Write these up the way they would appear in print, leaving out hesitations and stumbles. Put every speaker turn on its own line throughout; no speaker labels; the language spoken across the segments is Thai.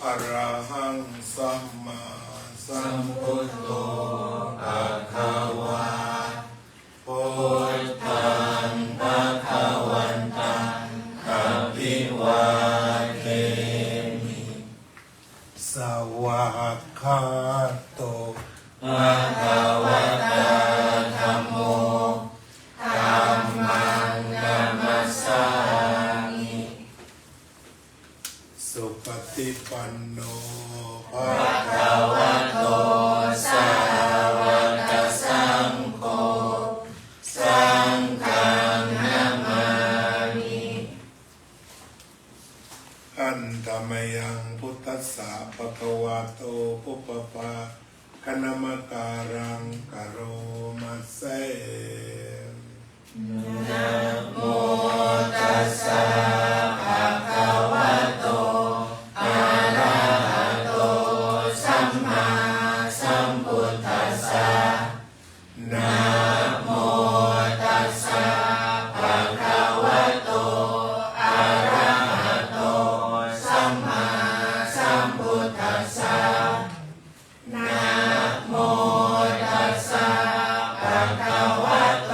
อะระหังสัมมาสัมพุทโธภะคะวาพุทธังภะคะวันตังอะภิวาเทมิสวากขาโตภะคะวะตาธัมโมธัมมังนัมมัสสามิสุปฏิปันโนภะคะวะโตสาวกสังโฆสังฆังนามามิอันตมยังพุทธัสสะภะคะวะโตปุปปะคณมการังกโรมัสเสนะโมตัสสะภะคะวะโตอะระหะโตสัมมาสัมพุทธัสสะนะโมตัสสะภะคะวะโตอะระหะโตสัมมาสัมพุทธัสสะนะโมตัสสะภะคะวะโต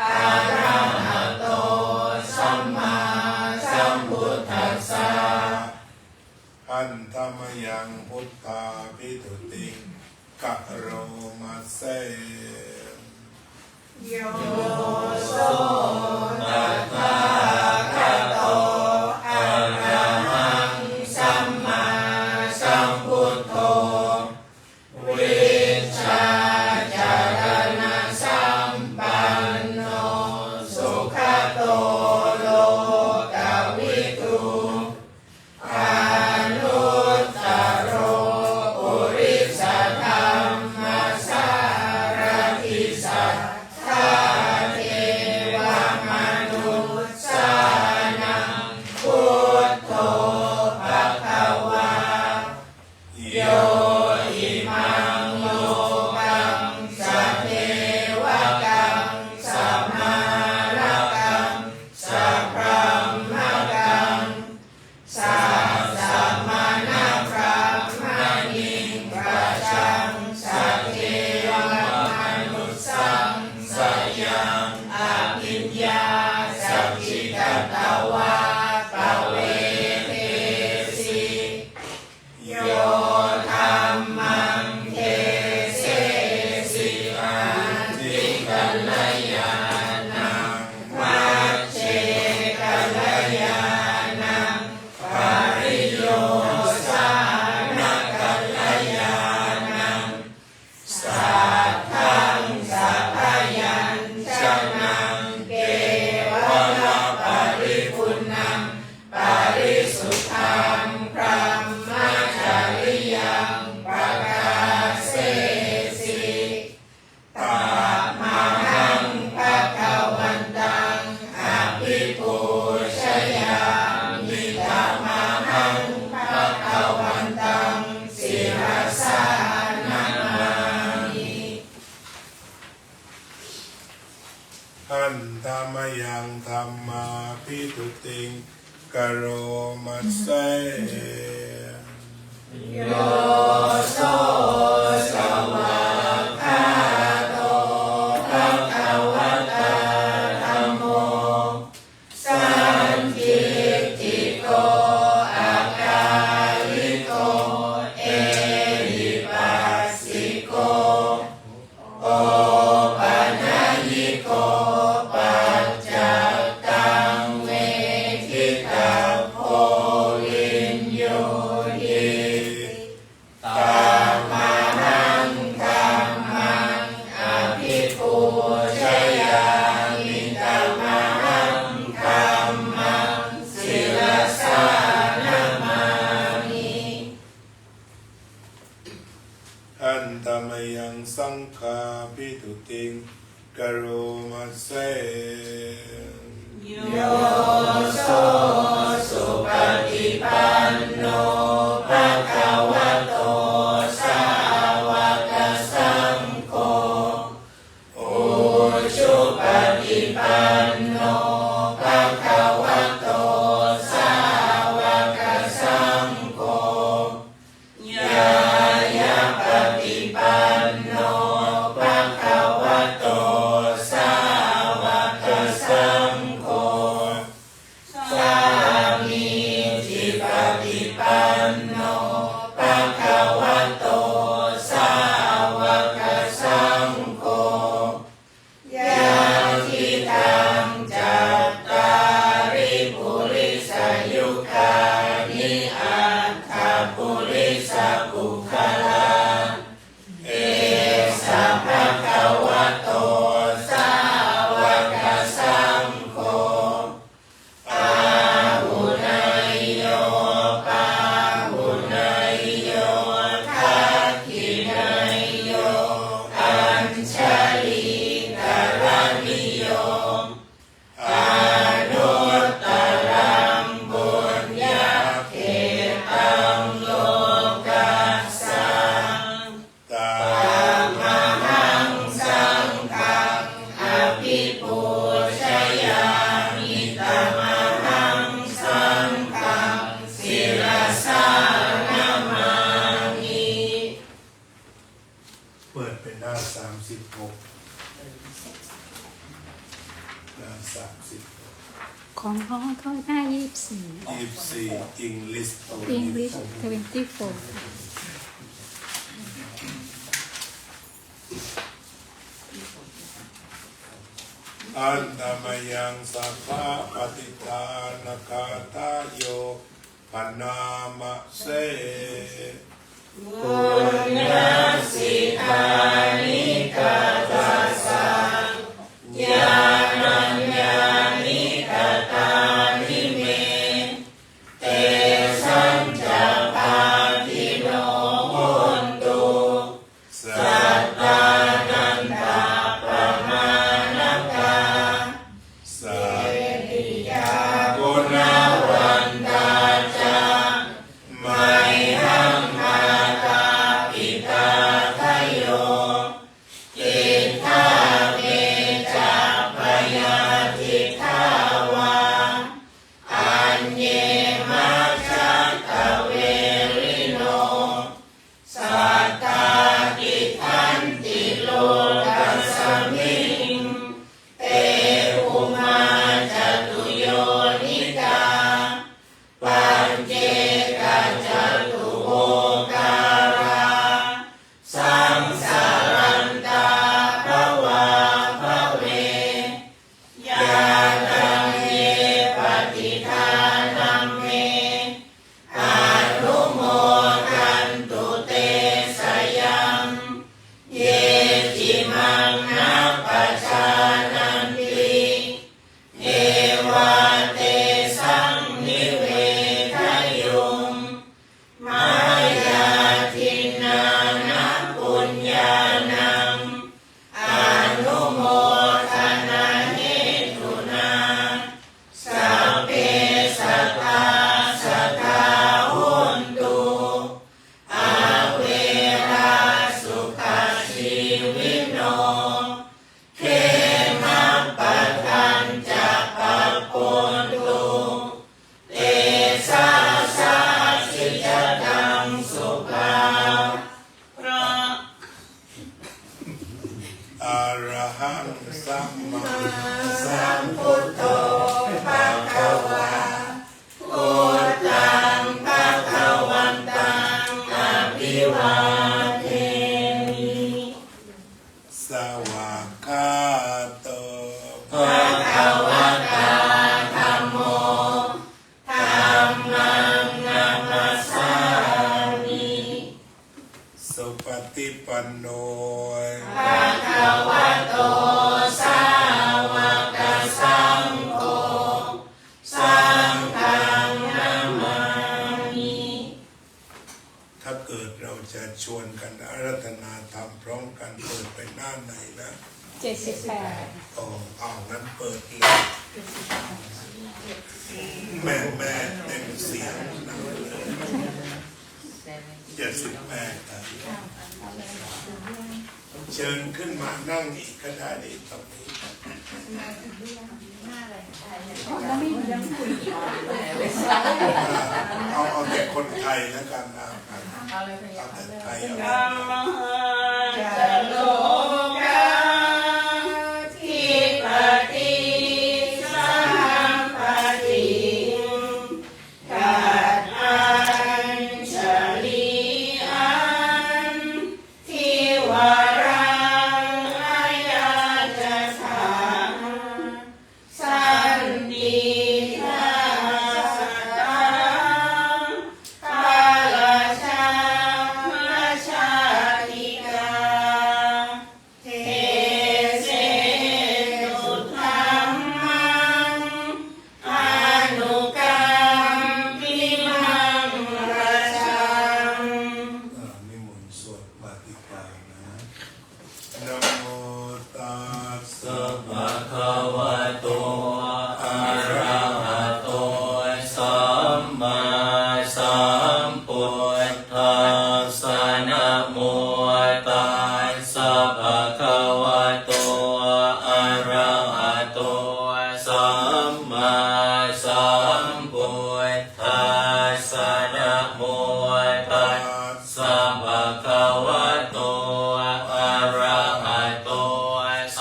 อะระหะโตสัมมาสัมพุทธัสสะอันธมยังพุทธาภิทุติงกะโรมัสเสโยโสตัสสะภะคะโตอะระหังสัมมาสัมพุทโธวิชชาจารณะสัมปันโนสุขโตโลกวิทูอนุตตโรปุริสธรรมสารถิสัทธาเทวมนุษย์สานังพุทโธภะคะวาโยอิมังโลกังสัพเพวะกังสัมมาระกังสัพพะมะกังสัพสัมมานะพระมณิประชังสัพเพมนุสสังสยังอภิญญาสัพพิกตวาปเวเทสิโยธัมมังเทเสสิอาทิกัลยาณังมัชเชกัลยาณังปริโยสานกัลยาณังสัทธังสัพพยัญชนะเกวะปริปุณังปริสุทธังพระมจริยังประกาเสสิตามหังภะคะวันตังอภิปูชยามิตามหังภะคะวันตังศิรสานามามิอันธมยังธัมมาภิทุติงกโรมัสเสโยโสสวากขาโตภะคะวะตาธัมโมสันทิฏฐิโกอากาลิโกเอหิปัสสิโกโอปัญญิโกปัจจัตตังเวทิตาโพวินโยหิตามหังธัมมังอภิปูชยามิตามหังธัมมังศิรสานามามิอันตมยังสังฆาภิทุติงกโรมัสเสโยโสสุปฏิปันโนภะคะวะโตสาวกสังโฆอุชุปฏิปันโนภะคะวะโตสาวกสังโฆ
30
ของเขาได้24
English
English 24
อันตมยังสัพพะปฏิทานคาทายโยปนามะเส
ปุญญสิทานิกาตัสสะญาณัญญานิกตานิเมเตสัญจะปาทิโนโหนตุสัตตานันตาปมาณกา
สัพ
ปิยากุณวันตาจาไมหังมาตาปิตาทะโยกิทธาเมจะปยาทิทาวาอัญเยมัจจัตตเวริโนสัตตากิทันติโลกัสสมิงเตอุมาจตุโยนิกาปัญเจกจตุโหการาสังสารันตาภวาภเวยานังเยปฏิทานัมเมอนุโมทันตุเตสยังเยจิมังนัปปชานันติเอวาเตสังนิเวทยุงมายาทินานะปุญญานังอนุโมทนาเหตุนาสัพเพสัตตาสัทธาโหนตุอาเวราสุขชีวิโนเขมัปปะทันจะปะปนตุเตสาสาสิจตังสุภาพระ
อรหังสัมมา
สัมพุทโธภะคะวาพุทธังภะคะวันตังอภิวาเทมิ
สวากขาโต
ภะคะวะตาธัมโมธัมมังนัมมัสสามิ
สุปฏิปันโน
ภะคะวะโตสาวกสังโฆสังฆังนามามิ
ถ้าเกิดเราจะชวนกันอาราธนาธรรมพร้อมกันเปิดไปหน้าไหนนะ
78
อ๋อเอางั้นเปิดเลยแม่เต็มเสียงนะ78ครับเชิญขึ้นมานั่งอีกก็ได้ดีตรงนี้เอาแต่คนไทยแล้วกันนะเอาแต่ไทยเอา
จะโลกาทิปติสัมปติกัดอัญชลีอันทิวารังอายาจะถาสันติทาสัตตัง กาลชามาชาติก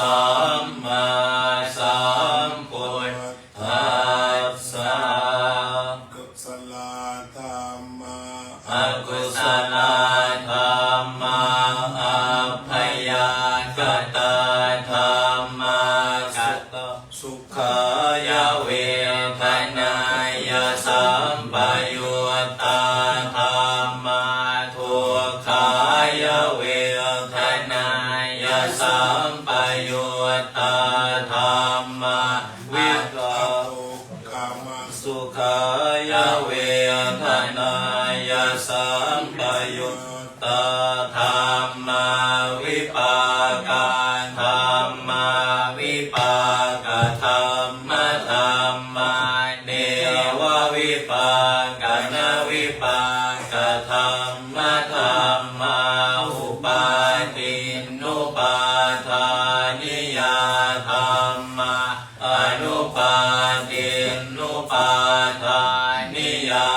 สัมมาสัมพุทธัสสะ
กุศลธรรมะ
อกุศลธรรมะอัพพยากตาธรรมะกัตตสุขายเวทนายสัมปยุตตาธรรมะทุกขายเวทนายสัมปยุตตาธรรมะวิกา
ทุกขมัส
สุขายเวทนายสัมปยุตตาธรรมาวิปากาธรรมาวิปากาธรรมธรรมาเนววิปากานาวิปากาธรรมธรรมาอุปาทินุปาทานิยาธรรมาอนุปาทินุปาทานิยา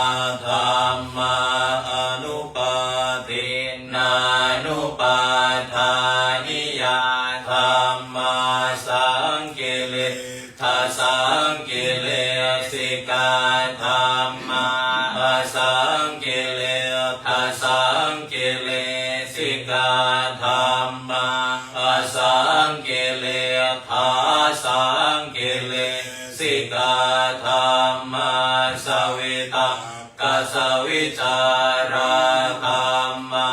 ธรรมาอนุปาทินานุปาทานิยาธรรมาสังกิเลสสังกิเลสิกาธรรมาสังกิเลสสังกิเลสิกาธรรมาสังกิเลสสังกิเลสิกาธรรมาสวิตา กัสสวิจาราธรรมา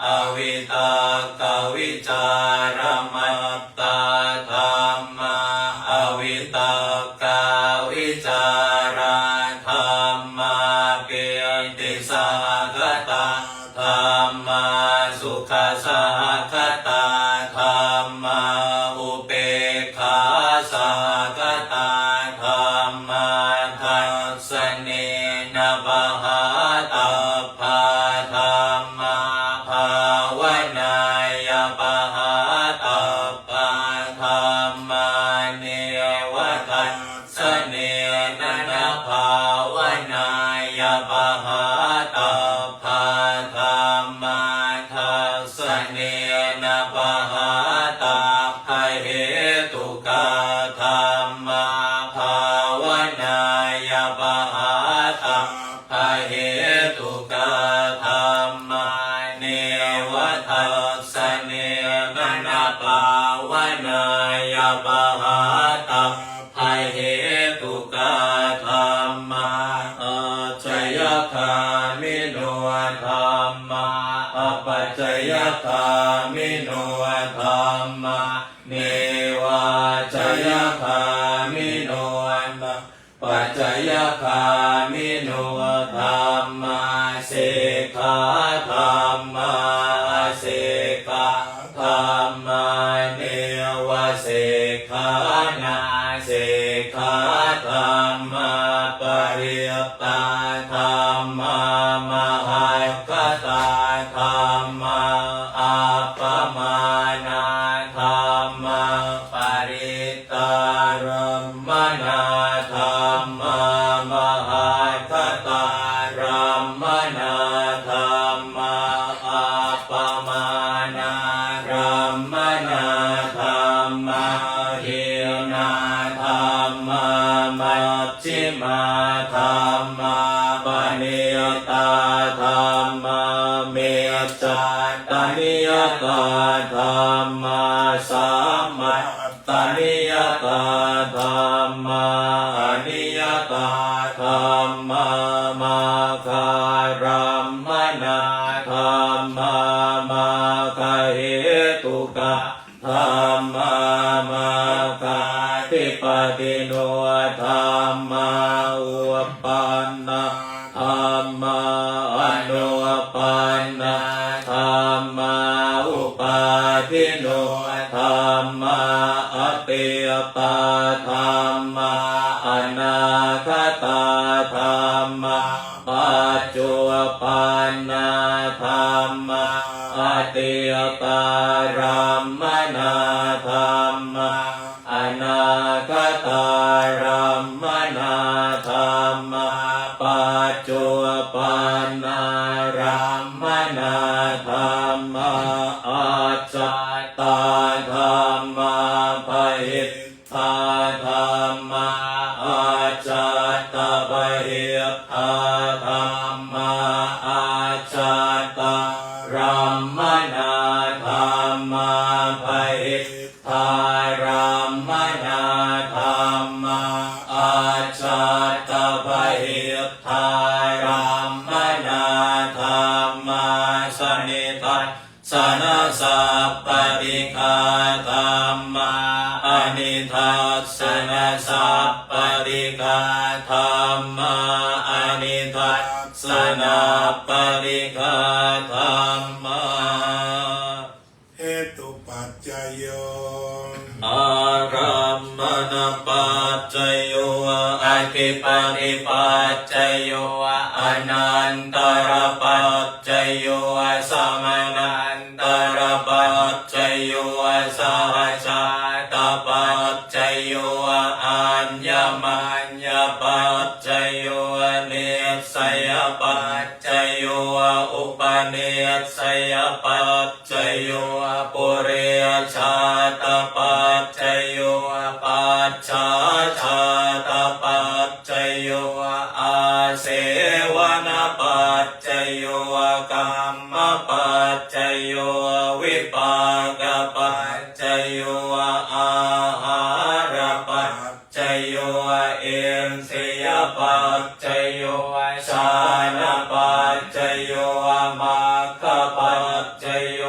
อวิตากวิจารมัตตาธรรมาอวิตากาวิจาราธรรมาเปียติสหตาธรรมาสุขสหตาธรรมาอุเปกขาสหตาธรรมาทัสสเนนะปะหาตัพพาธรรมาภาวนายปะหาตัพพาธรรมาเนวทัสสเนนะภาวนายปะหาตัพพาธรรมาทัสสเนนะปะหาตัพพะเหตุกาธรรมาภาวนายปะหาตัพพะเหตุกาธรรมาเนวทัสสเนนะภาวนายปะหาตัพพะเหตุกาธรรมาอัจฉยคามิโนธรรมาอปัจจยคามิโนธรรมาเนวาจยคามิโนนะปัจจยคามิโนธรรมาเสกขาธรรมาเสกขาธรรมาเนวเสกขานาเสกขาธรรมาปริยตาธรรมามหัคคตาธรรมาอัปปมานาธรรมาปริตารมนาธรรมามหัคคตารมนาธรรมาอัปปมานา รัมมนาธรรมาหินาธรรมามัจฉิมาธรรมาปณิยตาธรรมาเมจจาตานิยตาธรรมาสัมมัตตานิยตาธรรมาอนิยตาธรรมามาคารัมมนาธรรมามาคาเหตุกะธรรมามาคาติปติโนธรรมาอุปปันนาธรรมาอนุปันนาธรรมาอุปาทิโนธรรมาอติยตาธรรมาอนาคตาธรรมาปัจจุปันนาธรรมาอติยตารัมมนาธรรมาอนาคตารัมมนาธรรมาปัจจุปันนารัมมนาธรรมาอัจจตาธรรมาภ หิทาธรรมาอาจาตปหิทาธรรมาอาจาตรัมมนาธรรมาปหิทารัมมนาธรรมาอาจาตปหิทารัมมนาธรรมาสนิทัสสนะสัพปติกาธรรมาอนิทัสสนะสัพปติกาธรรมาอนิทัสสนะปฏิกาธรรมา
เหตุปัจจยโย
อารัมมณปัจจโยอธิปติปัจจโยอนันตรปัจจโยสมนันตรปัจจโยสหชาตปัจจโยอัญญมัญญปัจจโยเนสยปัจจโยอุปเนสยปัจจโยปุเรชาตปัจจโยปัจฉาชาตปัจจโยอาเสวนปัจจโยกรรมปัจจโยวิปากปัจจโยอาหารปัจจโยเอ็นสิยปัจจโยชานะปัจจโยมัคคะปัจจโย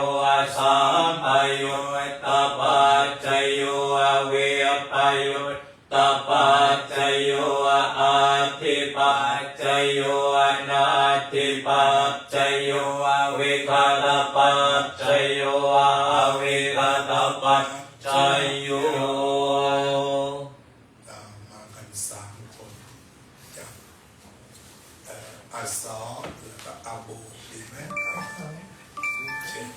สัมปยุตตปัจจโยวิปยุตตปัจจโยอาทิปัจจโยนาทิปัจจโยวิคตปัจจโยวิคตปัจจโย
มากัน3 คนจากอาสอแล้วก็อาบูดีไหมเช่น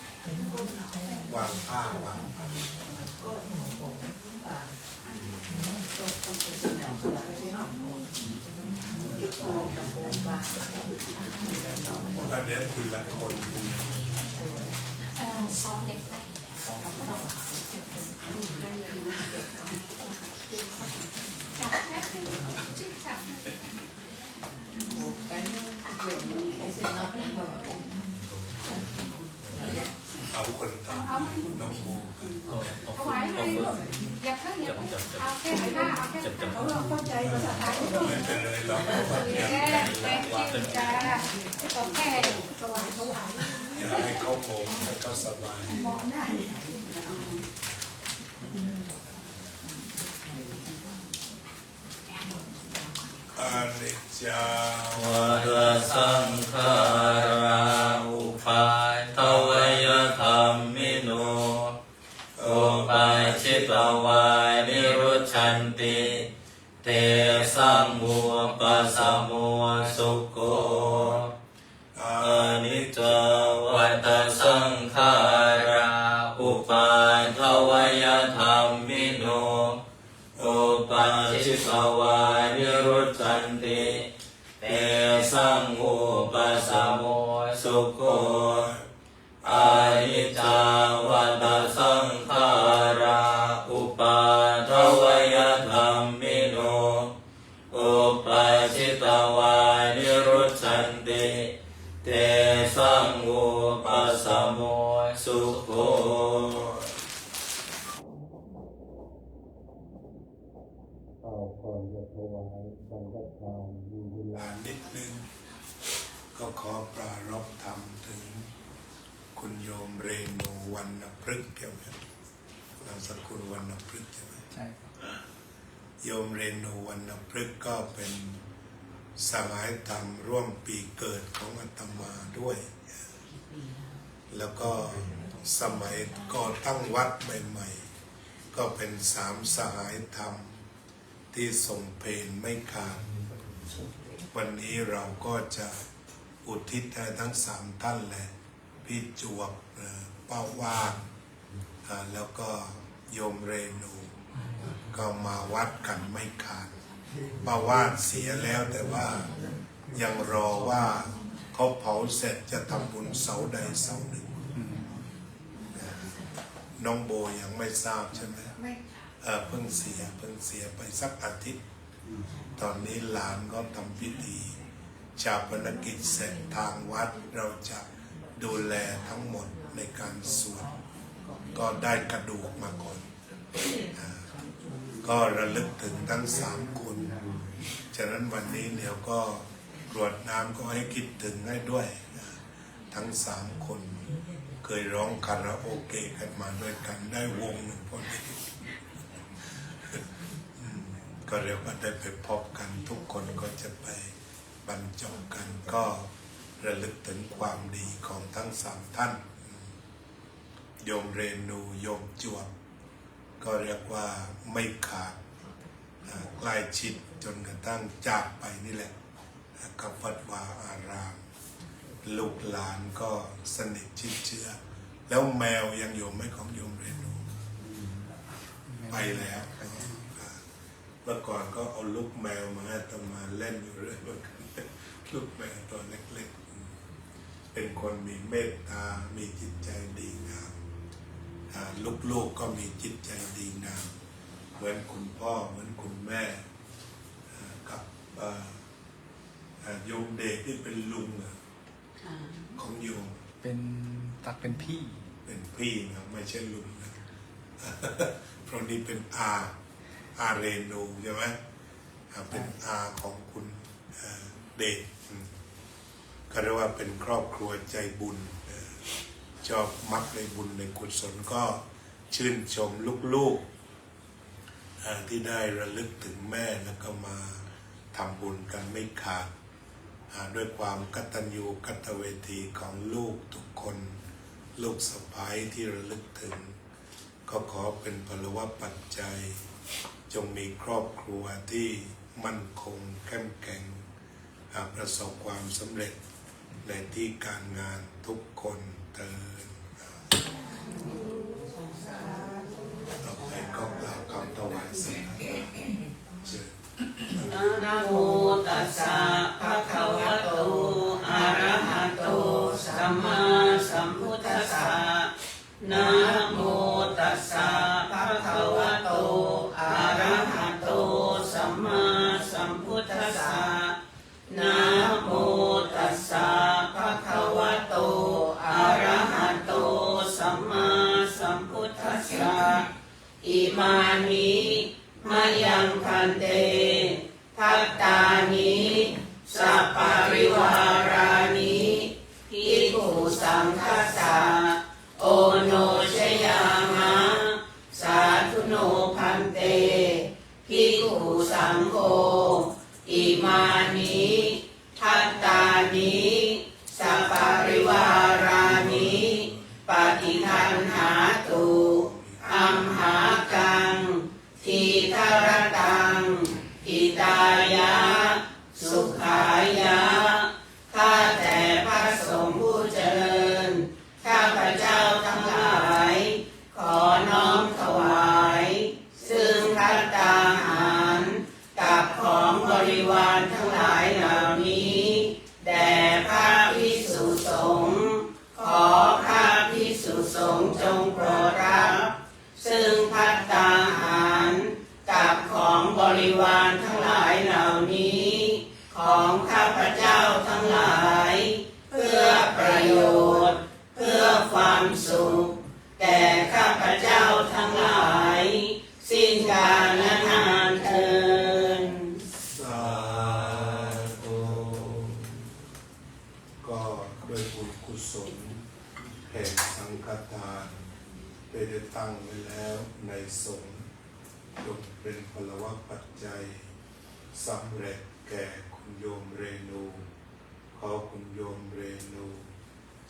วางผ้าวางผ้าอันนี้ทีละคน
ซ้อมเด็กได้จับแค่จิ๊กจับ
เอาคนตามน้องโม
ถวายให้อย่าเพิ่งเอาแค่ผ้าเอาแค่เขาเราเข้าใจภาษาไทย
ไม่เป็นไรเราก็แบบนี้
แค่แค่จิ้มจ้าก็แค่ถวาย
อยากให้เขาโมให้เขาสบาย
มองได้
อานิจจา
วัฏสังขาราอุปาทวยธรรมิโนโอปาชิตวานิรุชันติเตสังมุปสัมโมสุโกอานิจจวัฏสังขาราอุปาทวยธรรมิโนโอปาชิตวานิรุชันติเตสังอุปสัมโมสุโกอานิจจาวัฏสังขาราอุปาทวยธรรมิโนโอปาชิตวานิรุชันติเตสังอุปสัมโมสุโกก่อนจะถวายสังฆทานมีเวลา
นิดนึงก็ขอปรารภธรรมถึงคุณโยมเรนูวรรณพฤกษ์เกี่ยวกับนามสกุลวรรณพฤกษ์ใช่ไหมใช่โยมเรนูวรรณพฤกษ์ก็เป็นสหายธรรมร่วมปีเกิดของอาตมาด้วย แล้วก็สมัยก่อตั้งวัดใหม่ๆก็เป็น3 สหายธรรมที่ส่งเพลงไม่ขาดวันนี้เราก็จะอุทิศให้ทั้ง3 ท่านแหละพี่จวบป้าว่านแล้วก็โยมเรนูก็มาวัดกันไม่ขาดป้าว่านเสียแล้วแต่ว่ายังรอว่าเขาเผาเสร็จจะทำบุญเสาใดเสาหนึ่งน้องโบยังไม่ทราบใช่ไหม เพิ่งเสียไปสักอาทิตย์ ตอนนี้หลานก็ทำพิธีชาปนกิจเสร็จทางวัดเราจะดูแลทั้งหมดในการสวดก็ได้กระดูกมาก่อนก็ระลึกถึงทั้ง3 คนฉะนั้นวันนี้เดี๋ยวก็กรวดน้ำก็ให้คิดถึงให้ด้วยทั้ง3 คนเคยร้องคาราโอเกะกันมาด้วยกันได้วงหนึ่งพอดีก็เรียกว่าได้ไปพบกันทุกคนก็จะไปบรรจบกันก็ระลึกถึงความดีของทั้ง3 ท่านโยมเรนูโยมจวบก็เรียกว่าไม่ขาดใกล้ชิดจนกระทั่งจากไปนี่แหละกับวัดวาอารามลูกหลานก็สนิทชิดเชื้อแล้วแมวยังอยู่ไหมของโยมเรนูไปแล้วเมื่อก่อนก็เอาลูกแมวมาให้ตมาเล่นอยู่เรื่อยเหมือนกันลูกแมวตัวเล็กๆเป็นคนมีเมตตามีจิตใจดีงามลูกๆก็มีจิตใจดีงามเหมือนคุณพ่อเหมือนคุณแม่กับโยมเด็กที่เป็นลุงของโยม
เป็นตักเป็นพี่
นะไม่ใช่ลุงนะเพราะนี้เป็นอาเรนูใช่ไหมเป็นอาของคุณเด็กก็เรียกว่าเป็นครอบครัวใจบุญชอบมักในบุญในกุศลก็ชื่นชมลูกๆที่ได้ระลึกถึงแม่แล้วก็มาทำบุญกันไม่ขาดด้วยความกตัญญูกตเวทีของลูกทุกคนลูกสะใภ้ที่ระลึกถึงก็ขอเป็นพลวะปัจจัยจงมีครอบครัวที่มั่นคงเข้มแข็งประสบความสำเร็จในที่การงานทุกคนเถิดต่อไปก็กล่าวคำถวายสังฆทานเชิญ
นะโมตัสสะภะคะวะโตอะระหะโตสัมมาสัมพุทธัสสะนะโมตัสสะภะคะวะโตอะระหะโตสัมมาสัมพุทธัสสะนะโมตัสสะภะคะวะโตอะระหะโตสัมมาสัมพุทธัสสะอิมานิมะยังพันเตทัตตานิสัพปริวารานิภิกขุสังฆัสสะโอโนชยามะสาธุโนพันเตภิกขุสังโฆอิมานิทัตตานิสัพปริวารานิปฏิคันหาตุอัมหากังทีฆรตังอิตายะสุขายะข้าแต่พระสงฆ์ผู้เจริญข้าพเจ้าทั้งหลายขอน้อมถวายซึ่งภัตตาหารกับของบริวารทั้งหลายเหล่านี้แด่พระภิกษุสงฆ์ขอพระภิกษุสงฆ์จงโปรดรับซึ่งภัตตาหารกับของบริวารทั้งหลายเหล่านี้ของข้าพเจ้าทั้งหลายเพื่อประโยชน์เพื่อความสุขแก่ข้าพเจ้าทั้งหลายสิ้นกาลนานเทอญ
สาธุก็ด้วยบุญกุศลแห่งสังฆทานได้ตั้งไว้แล้วในสงฆ์จงเป็นพลวะปัจจัยสำเร็จแก่คุณโยมเรนูขอคุณโยมเรนู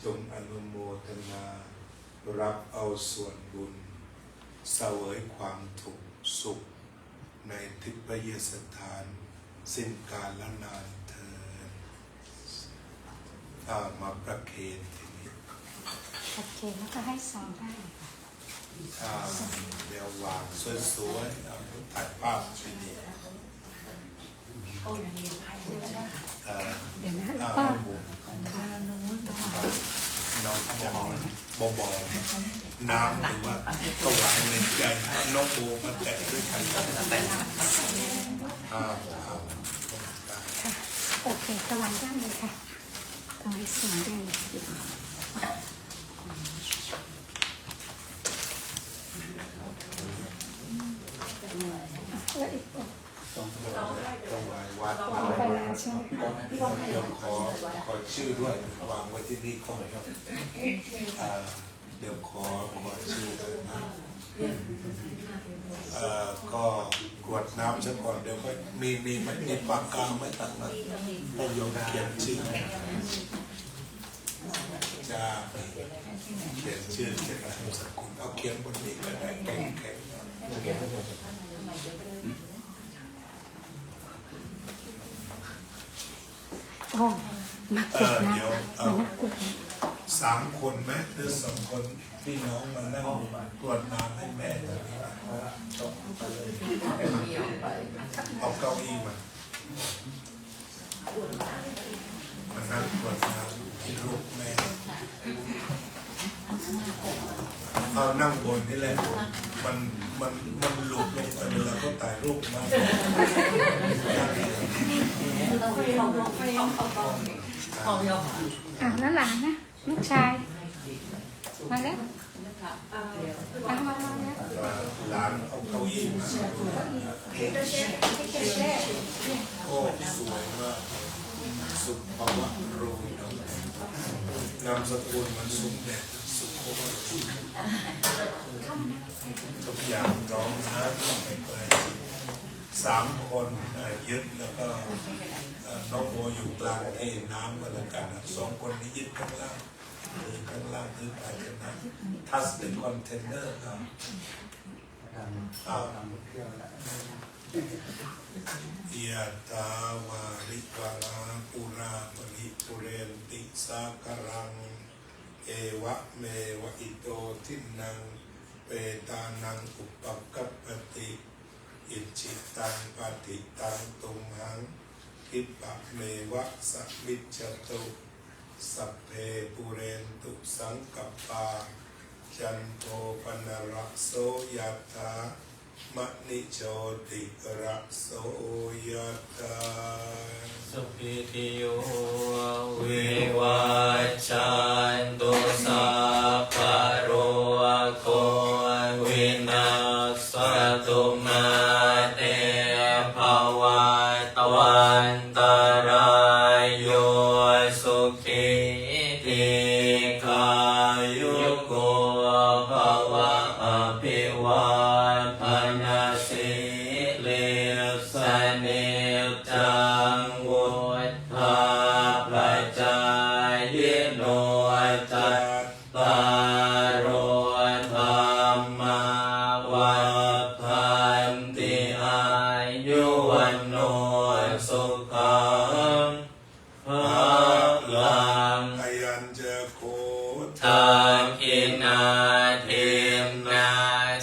จงอนุโมทนารับเอาส่วนบุญเสวยความถูกสุขในทิพยสถานสิ้นกาลนานเถิดมาประเคนทีนี้
โอเคแล้วก็ให้ซองได้
เดี๋ยววางสวยๆถ่ายภาพดีๆ
เดี๋ยวนะ
ป้าน้องจะบอบ น้ำหรือว่าถวายในใจน้องโบมาแตะด้วยกันอ้าว
โอเคถวายได้เลยค่ะถวายสวยได้เลยแล้วอีก
ถวายวัด
ไปแล้วใช่ไหม
เดี๋ยวขอชื่อด้วยวางไว้ที่นี่ก่อนครับเดี๋ยวขอชื่อด้วยนะก็กรวดน้ำซะก่อนเดี๋ยวก็มีปากกาไม่ต่างนั้นให้โยมเขียนชื่อจะเขียนชื่อเขียนนามสกุลเอาเขียนบนนี้ก็ได้แข็ง
โอ้มาเก็บนะ
เดี๋ยวเอา3 คนไหมหรือ2 คนพี่น้องมานั่งกรวดน้ำให้แม่ตรงนี้เอาเก้าอี้มานั่งกรวดน้ำที่รูปแม่เอานั่งบนนี่แหละมันหลุดลงไปเวลาก็ถ่ายรูปมา
แล้วหลานนะลูกชายมาแล้วมาแล้ว
หลานเอาเก้าอี้มาโอ้สวยมากสุภาวะโรยนามสกุลมันสุขเด็ดสุขโคตรทุกอย่างร้องนะไม่เคย3 คนยึดแล้วก็น้องโบอยู่กลางให้น้ำก็แล้วกัน2 คนนี้ยึดข้างล่างถือไปกันนะทัสเป็นคอนเทนเนอร์ครับยะตาวาริวาราปุราปริปุเรนติสาคารังเอวะเมวะอิโตทินังเปตานังอุปกัปปติอิจิตังปฏิตังตุมหังคิปะเมวะสัมมิจจตุสัพเพปุเรนตุสังกัปปาจันโทปนระโสยถามณิโชติระโสยถา
สุขิติโยวิวัชชันตุสัพพะโรโควินาศตุมาเตภวัตวันตรายโยสุขิติขายุโกภวะอภิวาทนาสิเลสเนจังวุฒาปัจจายโนจัตตารโอธรรมาวัฏฐันติอายุวันโนสุขังภลัง
อายัญจะโค
ทาคินาทิมนา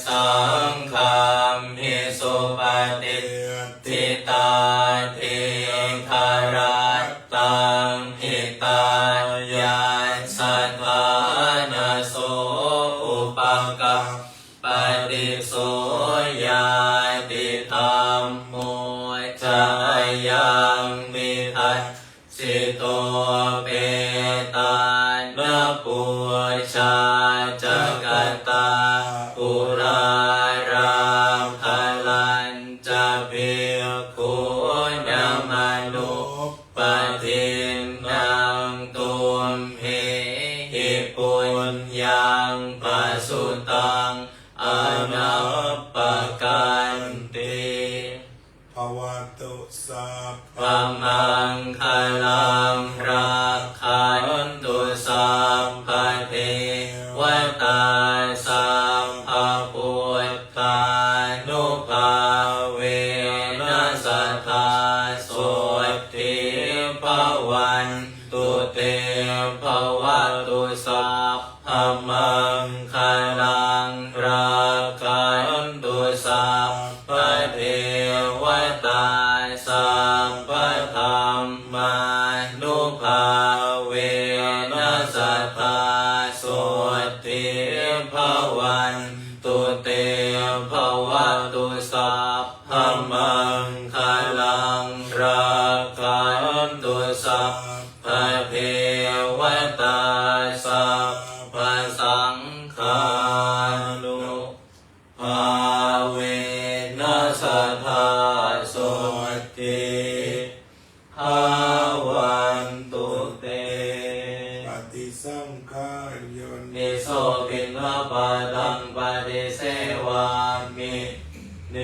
สังฆัมหิสุปฏิทิตาทิคารัตตังหิตายาสัทธานาโสอุปกัปปฏิโสยาติธรรมโมจายังมิทัสสิโตเปตานะปุชาจักตาปุราราภลันจะเพียคุณมานุปฏินังตุมเหหิปุญญังปัสสุตังอนัปปกันติ
ภวตุสัพพ
ปะมังคลังรักขันตุสัมภเทวตาสัมภพุทธานุภาเวนัสสทธาโสติภวันตุเตภวตุสัพพมังคลังรักขันตุสัพพเทวตาสัมปธรรมานุภาเวนัสสทธาโสติภว สัพพมังคลังรักขันตุสัพพเพวตาสัพพสังฆานุภาเวนัสสทธาโสติภาวันตุเต
ปฏิสังขารยน
นิโสปินวปาตังปฏิเสวามิเน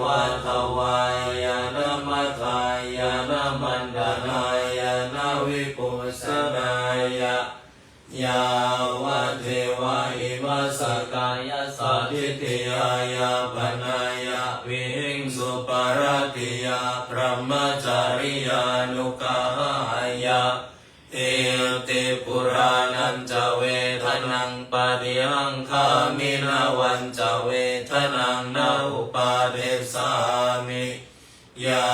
วัตวายานมัทธายานมันดานายานวิปุสสนายยาวะเทวะอิมัสสกายสัทธิติยายาปนายาวิหิงสุปารติยาพรหมจาริยานุกายาเอติปุรานันจะเวทนังปะริหังคามินาวันจะเวทนังนาอุปาเดสามิยา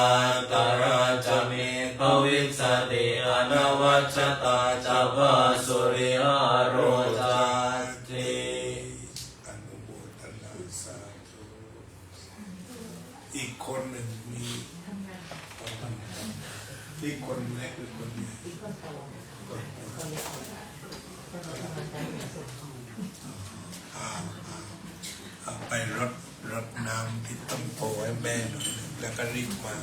ตราจะมีภวิสติอนวัชตาจะพาสุริยโรจาติ
อนุโมทนาสาธุอีกคนหนึ่งมีที่คนเล็กคือคนนี้เอาไปรดน้ำที่ต้นโพให้แม่หน่อยแล้วก็รีบมา